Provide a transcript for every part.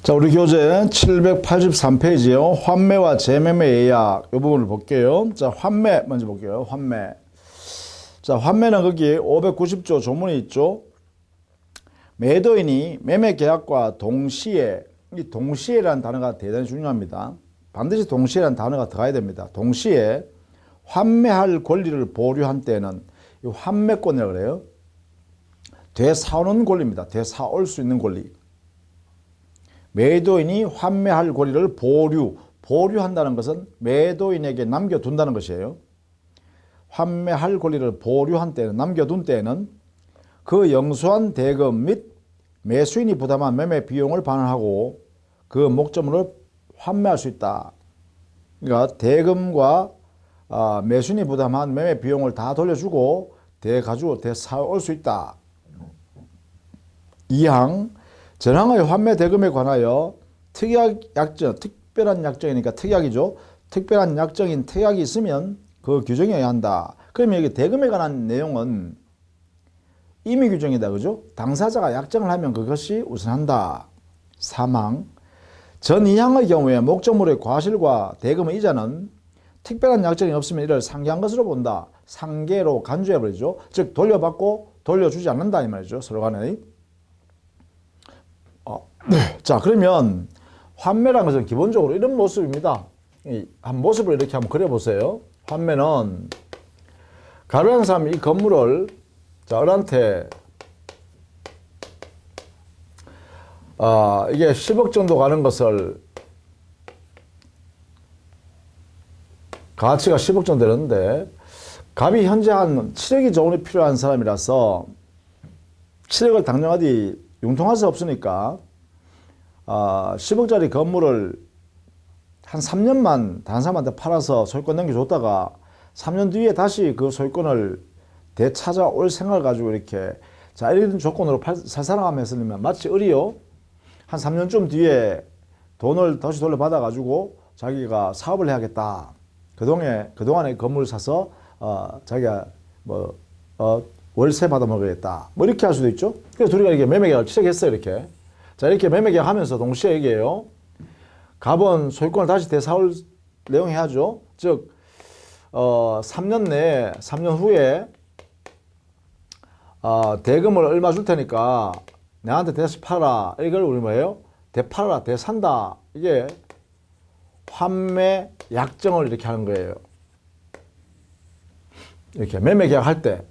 자, 우리 교재 783페이지요. 환매와 재매매 예약 이 부분을 볼게요. 자, 환매 먼저 볼게요. 환매. 자, 환매는 거기 590조 조문이 있죠. 매도인이 매매 계약과 동시에, 이 동시에라는 단어가 대단히 중요합니다. 반드시 동시에라는 단어가 들어가야 됩니다. 동시에 환매할 권리를 보류한 때는 이 환매권이라고 그래요. 되사오는 권리입니다. 되사올 수 있는 권리. 매도인이 환매할 권리를 보류한다는 것은 매도인에게 남겨둔다는 것이에요. 환매할 권리를 보류한 때는, 남겨둔 때는 그 영수한 대금 및 매수인이 부담한 매매 비용을 반환하고 그 목적물을 환매할 수 있다. 그러니까 대금과 매수인이 부담한 매매 비용을 다 돌려주고 되사올 수 있다. 2항 전항의 환매 대금에 관하여 특별한 약정이니까 특약이죠. 특별한 약정인 특약이 있으면 그 규정해야 한다. 그러면 여기 대금에 관한 내용은 임의 규정이다. 그죠? 당사자가 약정을 하면 그것이 우선한다. 3항 전 2항의 경우에 목적물의 과실과 대금의 이자는 특별한 약정이 없으면 이를 상계한 것으로 본다. 상계로 간주해버리죠. 즉 돌려받고 돌려주지 않는다 이 말이죠. 서로 간에. 자, 그러면 환매라는 것은 기본적으로 이런 모습입니다. 한 모습을 이렇게 한번 그려보세요. 환매는 가로한 사람이 이 건물을 을한테 이게 10억 정도 가는 것을 가치가 10억 정도 되는데 갑이 현재 한 7억이 정도 필요한 사람이라서 7억을 당장 어디 융통할 수 없으니까 10억짜리 건물을 한 3년만 다른 사람한테 팔아서 소유권 넘겨줬다가 3년 뒤에 다시 그 소유권을 되찾아올 생각을 가지고 이렇게 자 이런 조건으로 살 사람 했으면 마치 을이요. 한 3년쯤 뒤에 돈을 다시 돌려받아 가지고 자기가 사업을 해야겠다. 그동안에 건물을 사서 자기가 월세 받아 먹어야겠다. 뭐 이렇게 할 수도 있죠. 그래서 둘이가 이렇게 매매계약을 시작했어요. 이렇게. 자, 이렇게 매매계약 하면서 동시에 얘기해요. 갑은 소유권을 다시 되사올 내용 해야죠. 즉, 3년 내에, 3년 후에, 대금을 얼마 줄 테니까 내한테 대서 팔아라. 이걸 우리 뭐예요? 대팔아라, 대산다. 이게 환매 약정을 이렇게 하는 거예요. 이렇게 매매계약 할 때,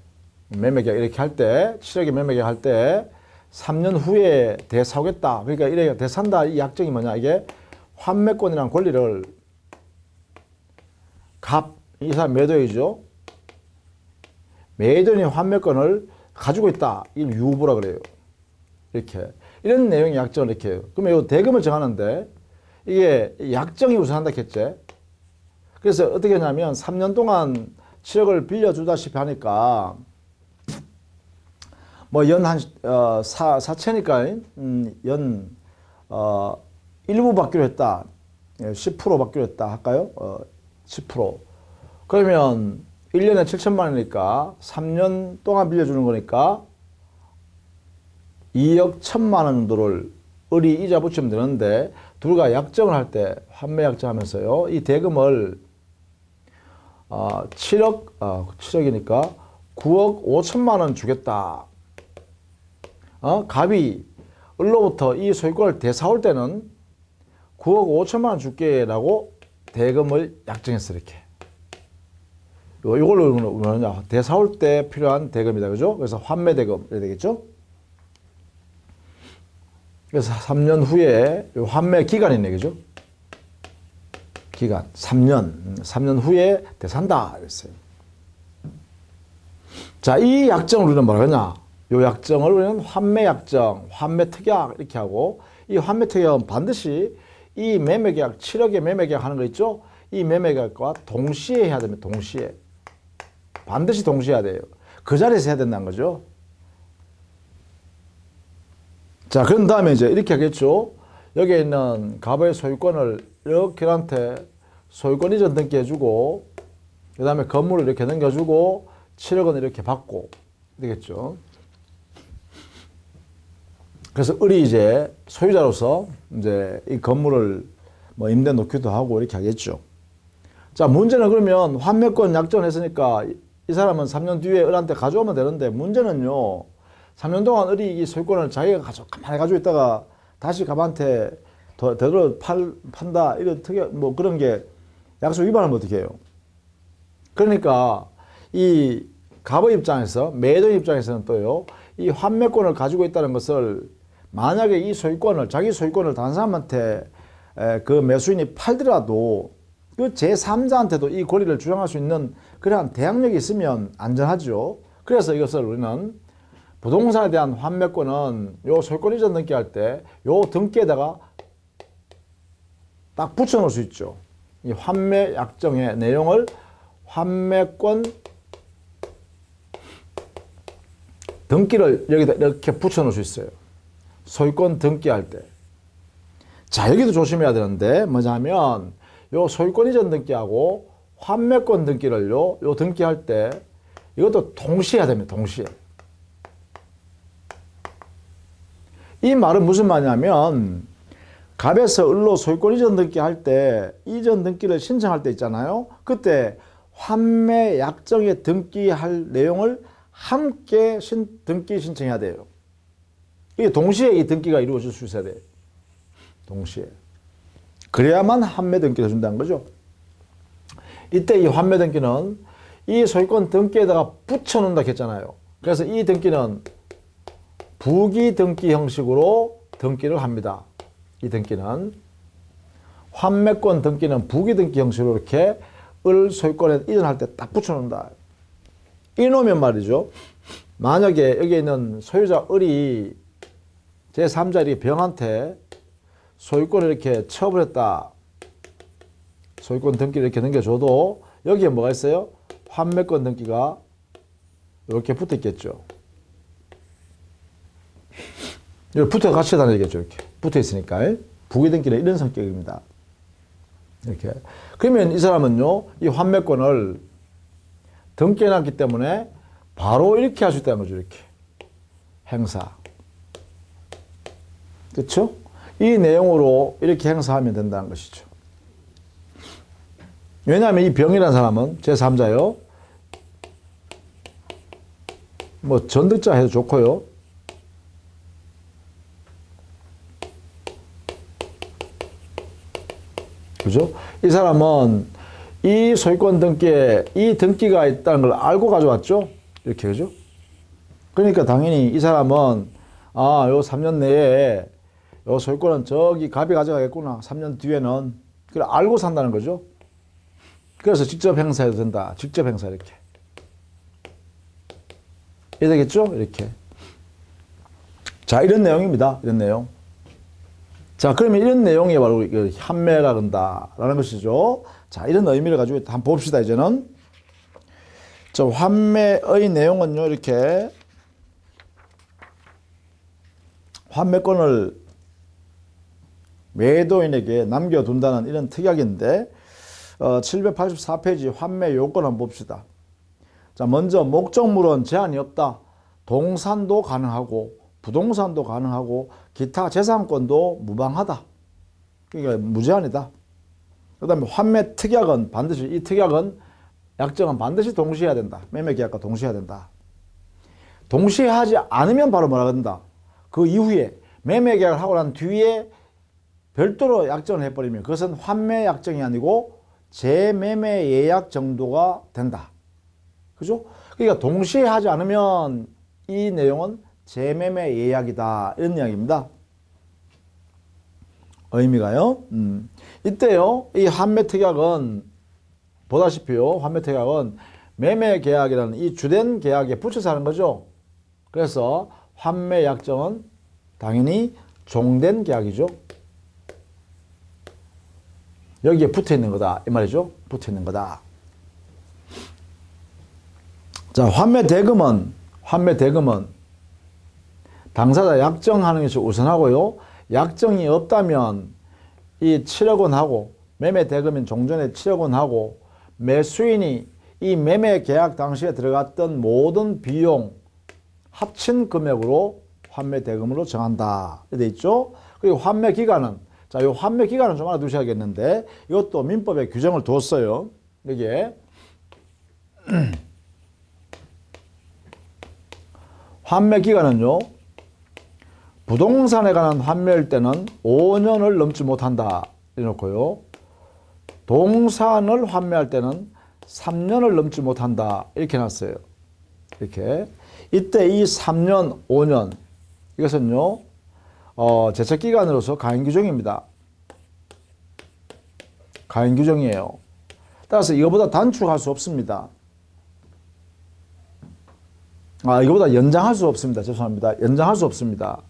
이렇게 할 때, 7억에 매매계약 할 때, 3년 후에 대사오겠다. 그러니까 이래 대산다. 이 약정이 뭐냐? 이게 환매권이라는 권리를 이 사람 매도이죠. 매도인이 환매권을 가지고 있다. 이걸 유보라 그래요. 이렇게 이런 내용의 약정을 이렇게 해요. 그러면 이 대금을 정하는데 이게 약정이 우선한다 했지. 그래서 어떻게 하냐면 3년 동안 7억을 빌려주다시피 하니까 뭐 연 한 4채니까 일부 받기로 했다. 10% 받기로 했다 할까요? 10%. 그러면 1년에 7천만 원이니까 3년 동안 빌려주는 거니까 2억 1천만 원 정도를 을이 이자 붙이면 되는데 둘과 약정을 할 때 환매 약정하면서요. 이 대금을 7억이니까 9억 5천만 원 주겠다. 갑이 을로부터 이 소유권을 되사올 때는 9억 5천만 원 줄게 라고 대금을 약정했어. 이렇게 이걸로 뭐냐 되사올 때 필요한 대금이다. 그죠? 그래서 환매 대금 이렇게 되겠죠? 그래서 3년 후에 환매 기간이네. 그죠? 기간 3년 후에 되산다 이랬어요. 자, 이 약정을 우리는 뭐라 그러냐? 요 약정을 우리는 환매 약정, 환매 특약 이렇게 하고, 이 환매 특약은 반드시 이 매매계약 7억의 매매계약 하는 거 있죠? 이 매매계약과 동시에 해야 됩니다. 동시에. 반드시 동시에 해야 돼요. 그 자리에서 해야 된다는 거죠. 자, 그런 다음에 이제 이렇게 하겠죠. 여기에 있는 갑의 소유권을 이렇게 한테 소유권 이전 등기해주고, 그 다음에 건물을 이렇게 넘겨주고, 7억 원 이렇게 받고, 되겠죠. 그래서 을이 이제 소유자로서 이제 이 건물을 뭐 임대 놓기도 하고 이렇게 하겠죠. 자, 문제는 그러면 환매권 약정을 했으니까 이 사람은 3년 뒤에 을한테 가져오면 되는데, 문제는요, 3년 동안 을이 이 소유권을 자기가 가만히 가지고 있다가 다시 갑한테 되돌아 판다, 이런 특이한 뭐 그런 게 약속 위반하면 어떻게 해요? 그러니까 이 갑의 입장에서, 매도 입장에서는 또요, 이 환매권을 가지고 있다는 것을 만약에 이 소유권을, 자기 소유권을 다른 사람한테 그 매수인이 팔더라도 그 제3자한테도 이 권리를 주장할 수 있는 그러한 대항력이 있으면 안전하죠. 그래서 이것을 우리는 부동산에 대한 환매권은 요 소유권 이전 등기할 때 요 등기에다가 딱 붙여 놓을 수 있죠. 이 환매 약정의 내용을 환매권 등기를 여기다 이렇게 붙여 놓을 수 있어요. 소유권 등기할 때. 자, 여기도 조심해야 되는데, 뭐냐면, 요 소유권 이전 등기하고 환매권 등기를요, 요 등기할 때, 이것도 동시에 해야 됩니다. 동시에. 이 말은 무슨 말이냐면, 갑에서 을로 소유권 이전 등기할 때, 이전 등기를 신청할 때 있잖아요. 그때 환매 약정에 등기할 내용을 함께 등기 신청해야 돼요. 이게 동시에 이 등기가 이루어질 수 있어야 돼요. 동시에. 그래야만 환매 등기를 해준다는 거죠. 이때 이 환매 등기는 이 소유권 등기에다가 붙여놓는다 했잖아요. 그래서 이 등기는 부기 등기 형식으로 등기를 합니다. 이 등기는. 환매권 등기는 부기 등기 형식으로 이렇게 을 소유권에 이전할 때 딱 붙여놓는다. 이놓으면 말이죠. 만약에 여기 있는 소유자 을이 제3자 병한테 소유권을 이렇게 처분했다. 소유권 등기를 이렇게 넘겨줘도 여기에 뭐가 있어요? 환매권 등기가 이렇게 붙어 있겠죠. 이렇게 붙어 같이 다니겠죠. 이렇게 붙어 있으니까. 부기 등기는 이런 성격입니다. 이렇게. 그러면 이 사람은요, 이 환매권을 등기해놨기 때문에 바로 이렇게 할 수 있다는 거죠. 이렇게. 행사. 그렇죠? 이 내용으로 이렇게 행사하면 된다는 것이죠. 왜냐하면 이 병이라는 사람은 제3자요. 뭐 전득자 해도 좋고요. 그죠? 이 사람은 이 소유권 등기에 이 등기가 있다는 걸 알고 가져왔죠? 이렇게, 그죠? 그러니까 당연히 이 사람은, 아, 요 3년 내에 요 소유권은 저기 갑이 가져가겠구나. 3년 뒤에는. 그래, 알고 산다는 거죠. 그래서 직접 행사해도 된다. 직접 행사, 이렇게. 이해 되겠죠? 이렇게. 자, 이런 내용입니다. 이런 내용. 자, 그러면 이런 내용이 바로 환매라 그런다라는 것이죠. 자, 이런 의미를 가지고 한번 봅시다, 이제는. 자, 환매의 내용은요, 이렇게. 환매권을 매도인에게 남겨둔다는 이런 특약인데, 784페이지 환매 요건 한번 봅시다. 자, 먼저 목적물은 제한이 없다. 동산도 가능하고, 부동산도 가능하고, 기타 재산권도 무방하다. 그러니까 무제한이다. 그 다음에 환매 특약은 반드시, 이 특약은, 약정은 반드시 동시에 해야 된다. 매매 계약과 동시에 해야 된다. 동시에 하지 않으면 바로 뭐라 그런다. 그 이후에 매매 계약을 하고 난 뒤에 별도로 약정을 해버리면 그것은 환매 약정이 아니고 재매매 예약 정도가 된다. 그죠? 그러니까 동시에 하지 않으면 이 내용은 재매매 예약이다. 이런 이야기입니다. 의미가요. 이때요, 이 환매 특약은 보다시피요, 환매 특약은 매매 계약이라는 이 주된 계약에 붙여서 하는 거죠. 그래서 환매 약정은 당연히 종된 계약이죠. 여기에 붙어 있는 거다. 이 말이죠. 붙어 있는 거다. 자, 환매 대금은 당사자 약정하는 것이 우선하고요. 약정이 없다면 이 7억 원 하고 매매 대금인 종전에 7억 원 하고 매수인이 이 매매 계약 당시에 들어갔던 모든 비용 합친 금액으로 환매 대금으로 정한다. 이렇게 돼 있죠. 그리고 환매 기간은, 자, 이 환매 기간은 좀 알아두셔야겠는데, 이것도 민법에 규정을 뒀어요. 여기에. 환매 기간은요, 부동산에 관한 환매일 때는 5년을 넘지 못한다. 이렇고요. 동산을 환매할 때는 3년을 넘지 못한다. 이렇게 놨어요. 이렇게. 이때 이 3년, 5년, 이것은요, 제척기간으로서 가행규정입니다. 가행규정이에요. 따라서 이거보다 단축할 수 없습니다. 이거보다 연장할 수 없습니다. 죄송합니다. 연장할 수 없습니다.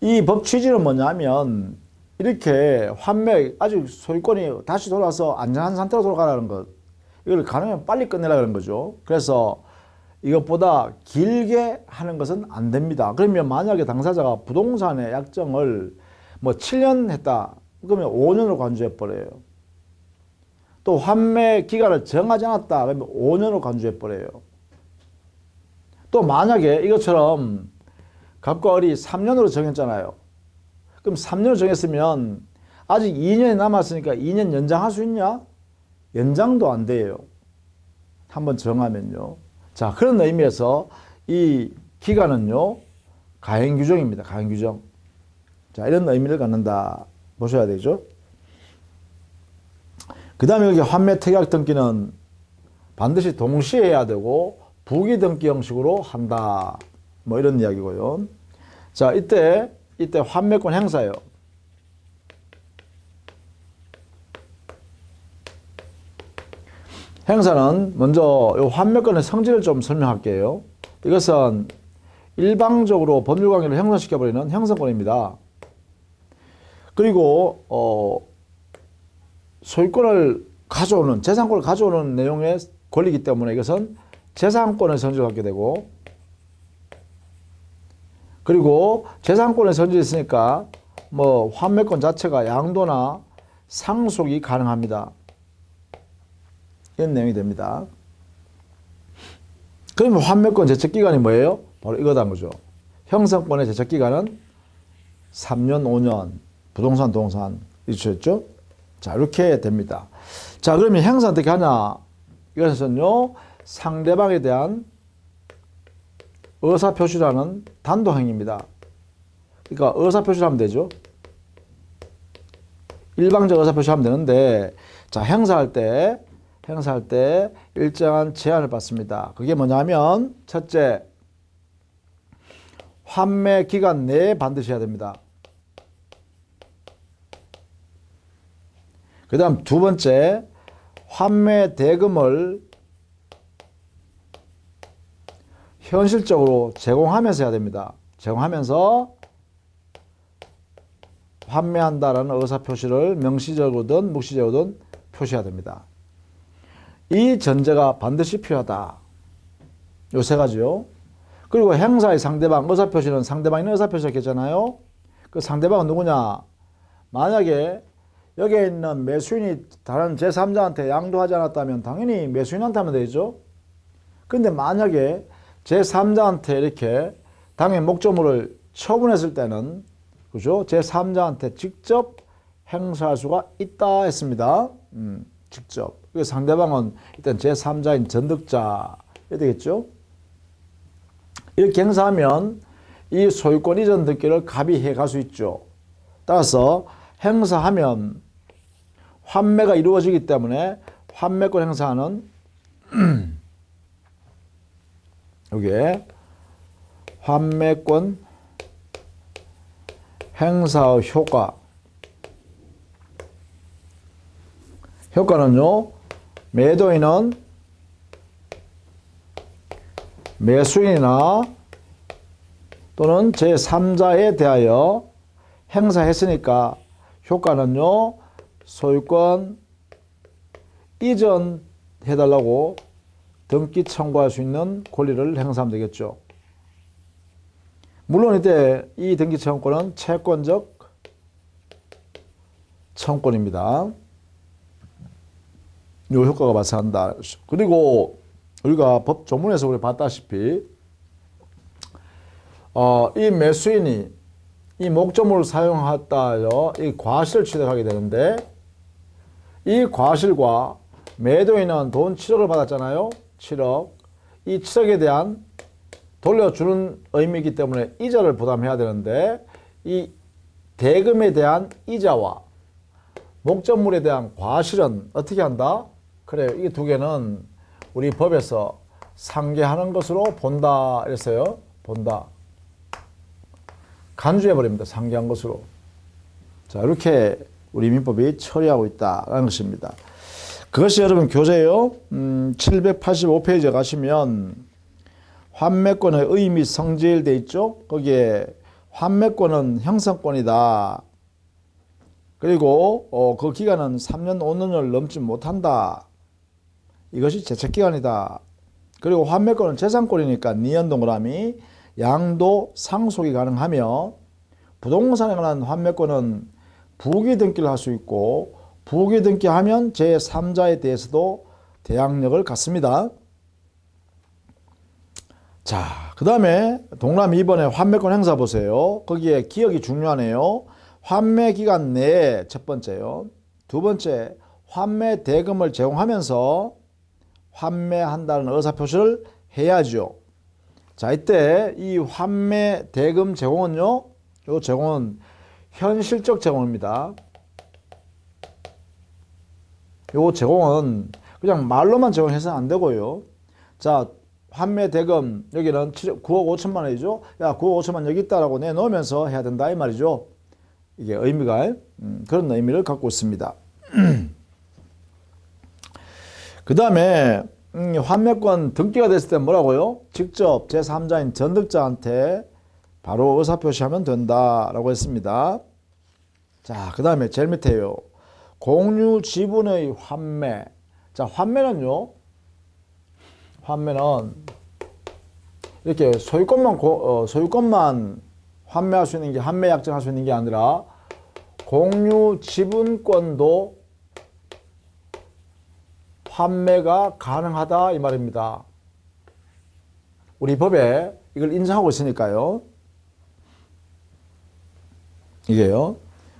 이 법 취지는 뭐냐면, 이렇게 환매, 아직 소유권이 다시 돌아와서 안전한 상태로 돌아가라는 것, 이걸 가능하면 빨리 끝내라는 거죠. 그래서 이것보다 길게 하는 것은 안 됩니다. 그러면 만약에 당사자가 부동산의 약정을 뭐 7년 했다, 그러면 5년으로 간주해 버려요. 또 환매 기간을 정하지 않았다, 그러면 5년으로 간주해 버려요. 또 만약에 이것처럼 갑과 을이 3년으로 정했잖아요. 그럼 3년을 정했으면 아직 2년이 남았으니까 2년 연장할 수 있냐? 연장도 안 돼요. 한번 정하면요. 자, 그런 의미에서 이 기간은요, 가행규정입니다. 가행규정. 자, 이런 의미를 갖는다. 보셔야 되죠. 그 다음에 여기 환매 특약 등기는 반드시 동시에 해야 되고, 부기 등기 형식으로 한다. 뭐 이런 이야기고요. 자, 이때 환매권 행사예요. 행사는 먼저 이 환매권의 성질을 좀 설명할게요. 이것은 일방적으로 법률관계를 형성시켜버리는 형성권입니다. 그리고 소유권을 가져오는, 재산권을 가져오는 내용의 권리이기 때문에 이것은 재산권의 성질을 갖게 되고, 그리고 재산권의 성질이 있으니까 뭐 환매권 자체가 양도나 상속이 가능합니다. 이런 내용이 됩니다. 그러면 환매권 제척기간이 뭐예요? 바로 이거다 거죠. 형성권의 제척기간은 3년, 5년, 부동산, 동산 이렇죠. 자, 이렇게 됩니다. 자, 그러면 행사 어떻게 하냐? 이것은요, 상대방에 대한 의사표시라는 단도행위입니다. 그러니까 의사표시를 하면 되죠. 일방적 의사표시하면 되는데, 자, 행사할 때 일정한 제한을 받습니다. 그게 뭐냐면, 첫째, 환매 기간 내에 반드시 해야 됩니다. 그 다음 두 번째, 환매 대금을 현실적으로 제공하면서 해야 됩니다. 제공하면서 환매한다라는 의사표시를 명시적으로든 묵시적으로든 표시해야 됩니다. 이 전제가 반드시 필요하다. 요 세 가지요. 그리고 행사의 상대방, 의사표시는 상대방이 의사표시를 했잖아요. 그 상대방은 누구냐? 만약에 여기에 있는 매수인이 다른 제3자한테 양도하지 않았다면 당연히 매수인한테 하면 되죠. 근데 만약에 제3자한테 이렇게 당연 목적물을 처분했을 때는, 그죠? 제3자한테 직접 행사할 수가 있다 했습니다. 직접. 그 상대방은 일단 제3자인 전득자 이렇게 되겠죠. 이렇게 행사하면 이 소유권 이전 등기를 갑이해 갈 수 있죠. 따라서 행사하면 환매가 이루어지기 때문에 환매권 행사는 여기에 환매권 행사의 효과는요, 매도인은 매수인이나 또는 제3자에 대하여 행사했으니까 효과는요, 소유권 이전해달라고 등기 청구할 수 있는 권리를 행사하면 되겠죠. 물론 이때 이 등기 청구권은 채권적 청구권입니다. 이 효과가 발생한다. 그리고 우리가 법 조문에서 우리 봤다시피 이 매수인이 이 목적물을 사용했다요. 이 과실을 취득하게 되는데 이 과실과 매도인은 돈 7억을 받았잖아요. 7억. 이 7억에 대한 돌려주는 의미이기 때문에 이자를 부담해야 되는데 이 대금에 대한 이자와 목적물에 대한 과실은 어떻게 한다? 그래요. 이 두 개는 우리 법에서 상계하는 것으로 본다 이랬어요. 본다. 간주해버립니다. 상계한 것으로. 자, 이렇게 우리 민법이 처리하고 있다는 것입니다. 그것이 여러분 교재요. 785페이지에 가시면 환매권의 의의 및 성질 돼 있죠. 거기에 환매권은 형성권이다. 그리고 그 기간은 3년 5년을 넘지 못한다. 이것이 제척기간이다. 그리고 환매권은 재산권이니까 니은 동그라미 양도 상속이 가능하며 부동산에 관한 환매권은 부기 등기를 할 수 있고 부기 등기하면 제3자에 대해서도 대항력을 갖습니다. 자, 그 다음에 동그라미 2번에 환매권 행사 보세요. 거기에 기억이 중요하네요. 환매 기간 내에 첫 번째요. 두 번째, 환매 대금을 제공하면서 환매한다는 의사표시를 해야죠. 자, 이때 이 환매 대금 제공은요. 이 제공은 현실적 제공입니다. 이 제공은 그냥 말로만 제공해서는 안 되고요. 자, 환매 대금 여기는 9억 5천만 원이죠. 야, 9억 5천만 여기 있다라고 내놓으면서 해야 된다 이 말이죠. 이게 의미가 그런 의미를 갖고 있습니다. 그 다음에 환매권 등기가 됐을 때 뭐라고요? 직접 제3자인 전득자한테 바로 의사표시하면 된다라고 했습니다. 자, 그 다음에 제일 밑에요. 공유 지분의 환매. 자, 환매는요. 환매는 이렇게 소유권만 환매할 수 있는 게 환매 약정할 수 있는 게 아니라 공유 지분권도 환매가 가능하다 이 말입니다. 우리 법에 이걸 인정하고 있으니까요. 이게요.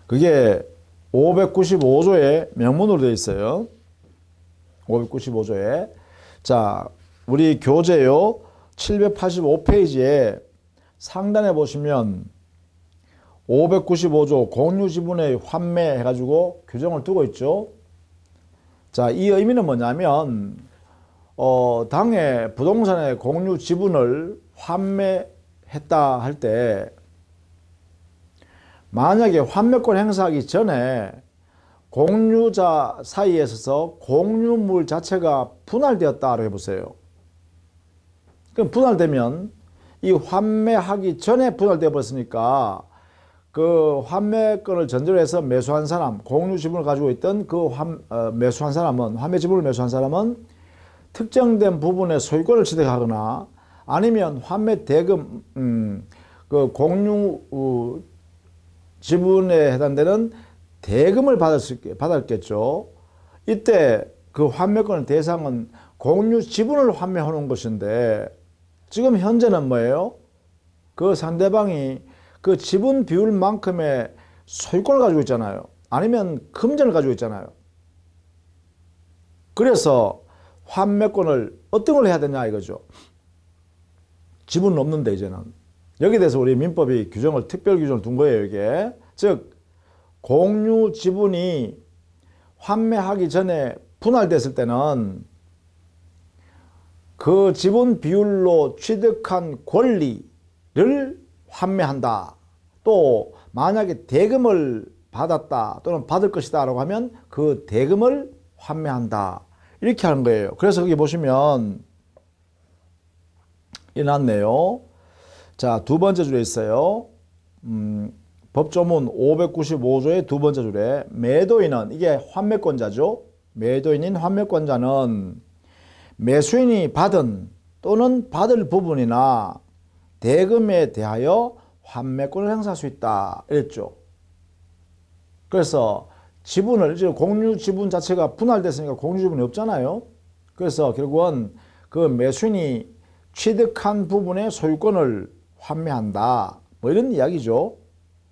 그게 595조에 명문으로 되어 있어요. 595조에. 자, 우리 교재요. 785페이지에 상단에 보시면 595조 공유지분의 환매 해가지고 규정을 두고 있죠. 자, 이 의미는 뭐냐면 당해 부동산의 공유 지분을 환매했다 할 때 만약에 환매권 행사하기 전에 공유자 사이에 있어서 공유물 자체가 분할되었다고 해보세요. 그럼 분할되면 이 환매하기 전에 분할되어 버렸으니까 그 환매권을 전제로 해서 매수한 사람, 공유 지분을 가지고 있던 그 매수한 사람은, 환매 지분을 매수한 사람은 특정된 부분의 소유권을 취득하거나 아니면 환매 대금, 그 공유 지분에 해당되는 대금을 받았겠죠. 이때 그 환매권의 대상은 공유 지분을 환매하는 것인데 지금 현재는 뭐예요? 그 상대방이 그 지분 비율만큼의 소유권을 가지고 있잖아요. 아니면 금전을 가지고 있잖아요. 그래서 환매권을 어떤 걸 해야 되냐 이거죠. 지분은 없는데 이제는. 여기에 대해서 우리 민법이 규정을 특별 규정을 둔 거예요. 이게. 즉 공유 지분이 환매하기 전에 분할됐을 때는 그 지분 비율로 취득한 권리를 환매한다. 또 만약에 대금을 받았다 또는 받을 것이다 라고 하면 그 대금을 환매한다. 이렇게 하는 거예요. 그래서 여기 보시면 이 났네요. 자, 두 번째 줄에 있어요. 법조문 595조의 두 번째 줄에 매도인은 이게 환매권자죠. 매도인인 환매권자는 매수인이 받은 또는 받을 부분이나 대금에 대하여 환매권을 행사할 수 있다 이랬죠. 그래서 지분을 이제 공유 지분 자체가 분할됐으니까 공유 지분이 없잖아요. 그래서 결국은 그 매수인이 취득한 부분의 소유권을 환매한다. 뭐 이런 이야기죠.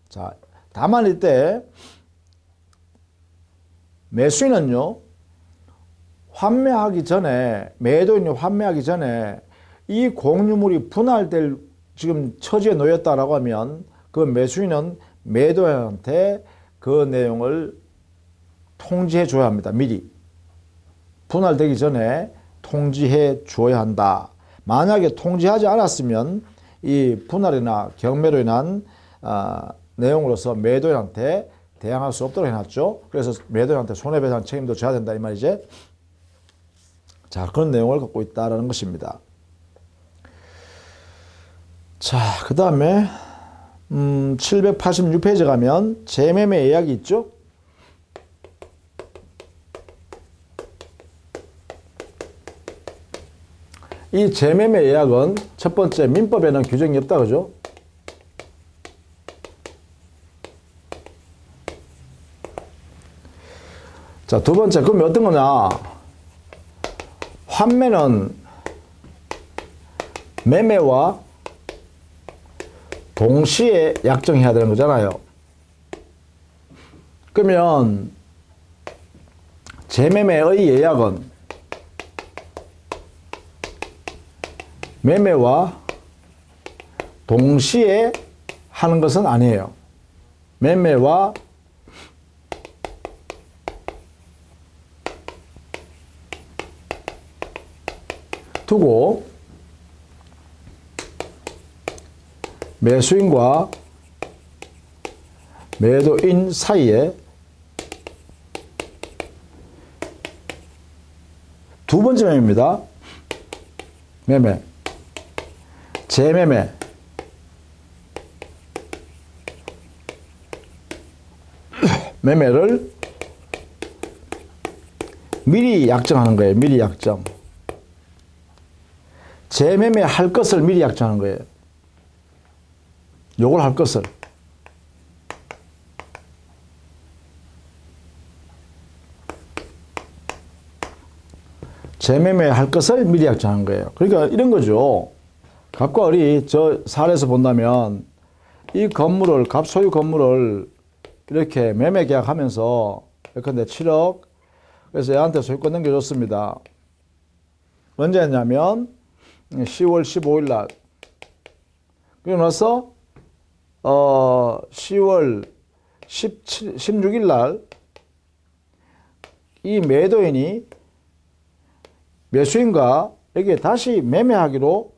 자, 다만 이때 매수인은요, 환매하기 전에, 매도인이 환매하기 전에 이 공유물이 분할될 지금 처지에 놓였다라고 하면 그 매수인은 매도인한테 그 내용을 통지해 줘야 합니다. 미리. 분할되기 전에 통지해 줘야 한다. 만약에 통지하지 않았으면 이 분할이나 경매로 인한 내용으로서 매도인한테 대항할 수 없도록 해놨죠. 그래서 매도인한테 손해배상 책임도 져야 된다 이 말이지. 자, 그런 내용을 갖고 있다라는 것입니다. 자, 그 다음에 786페이지 가면 재매매 예약이 있죠. 이 재매매 예약은 첫 번째 민법에는 규정이 없다 그죠? 자, 두 번째 그러면 어떤 거냐? 환매는 매매와 동시에 약정해야 되는 거잖아요. 그러면 재매매의 예약은 매매와 동시에 하는 것은 아니에요. 매매와 두고 매수인과 매도인 사이에 두 번째 매매입니다. 매매, 재매매. 매매를 미리 약정하는 거예요. 미리 약정. 재매매 할 것을 미리 약정하는 거예요. 요걸 할 것을. 재매매 할 것을 미리 약정하는 거예요. 그러니까 이런 거죠. 갑과 을이 저 사례에서 본다면 이 건물을, 갑 소유 건물을 이렇게 매매 계약하면서 예컨대 7억, 그래서 얘한테 소유권 넘겨줬습니다. 언제 했냐면 10월 15일 날. 그리고 나서 10월 16일 날 이 매도인이 매수인과 여기에 다시 매매하기로,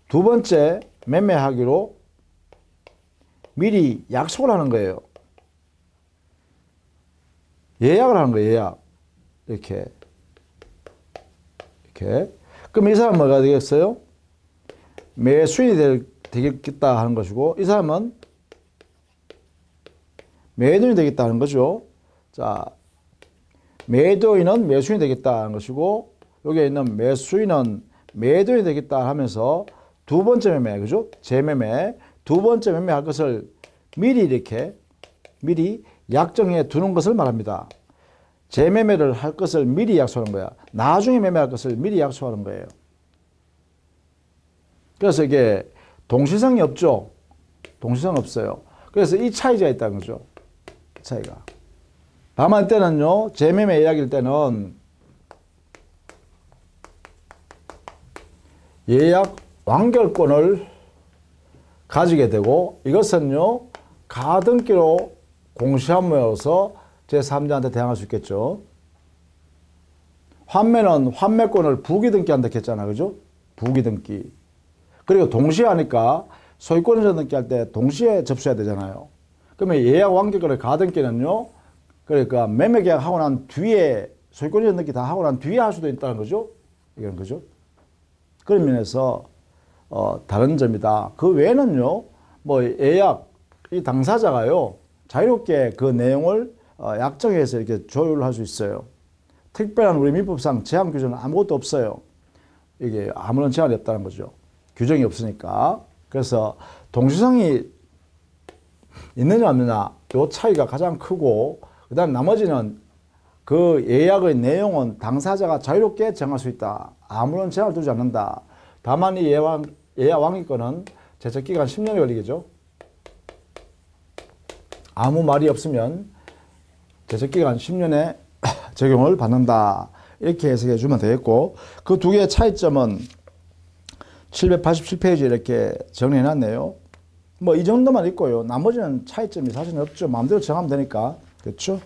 두 번째 매매하기로 미리 약속을 하는 거예요. 예약을 하는 거예요. 예약. 이렇게. 그럼 이 사람은 뭐가 되겠어요? 매수인이 되겠다 하는 것이고, 이 사람은 매도인이 되겠다 하는 거죠. 자, 매도인은 매수인이 되겠다 하는 것이고, 여기에 있는 매수인은 매도인이 되겠다 하면서 두 번째 매매, 그죠? 재매매, 두 번째 매매할 것을 미리 이렇게 미리 약정해 두는 것을 말합니다. 재매매를 할 것을 미리 약속하는 거야. 나중에 매매할 것을 미리 약속하는 거예요. 그래서 이게 동시성이 없죠. 동시성 없어요. 그래서 이 차이가 있다는 거죠. 차이가. 다만 때는요, 재매매 예약일 때는 예약 완결권을 가지게 되고, 이것은요, 가등기로 공시함으로써 제3자한테 대항할 수 있겠죠. 환매는 환매권을 부기등기한다 했잖아. 그죠? 부기등기. 그리고 동시에 하니까 소유권자 등기 할 때 동시에 접수해야 되잖아요. 그러면 예약 완결권의 가등기는요, 그러니까 매매 계약하고 난 뒤에, 소유권자 등기 다 하고 난 뒤에 할 수도 있다는 거죠. 이런 거죠. 그런 면에서 다른 점이다. 그 외에는요, 뭐 예약, 이 당사자가요, 자유롭게 그 내용을 약정해서 이렇게 조율을 할 수 있어요. 특별한 우리 민법상 제한 규정은 아무것도 없어요. 이게 아무런 제한이 없다는 거죠. 규정이 없으니까. 그래서 동시성이 있느냐 없느냐, 요 차이가 가장 크고, 그 다음 나머지는 그 예약의 내용은 당사자가 자유롭게 정할 수 있다. 아무런 제한을 두지 않는다. 다만 이 예야 왕위권은 제척기간 10년이 걸리겠죠. 아무 말이 없으면 제척기간 10년에 적용을 받는다. 이렇게 해석해 주면 되겠고, 그 두 개의 차이점은 787페이지에 이렇게 정리해 놨네요. 뭐 이 정도만 있고요. 나머지는 차이점이 사실은 없죠. 마음대로 정하면 되니까. 그렇죠?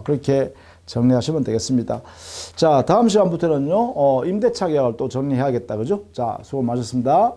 그렇게 정리하시면 되겠습니다. 자, 다음 시간부터는요, 임대차 계약을 또 정리해야겠다. 그죠? 자, 수고 많으셨습니다.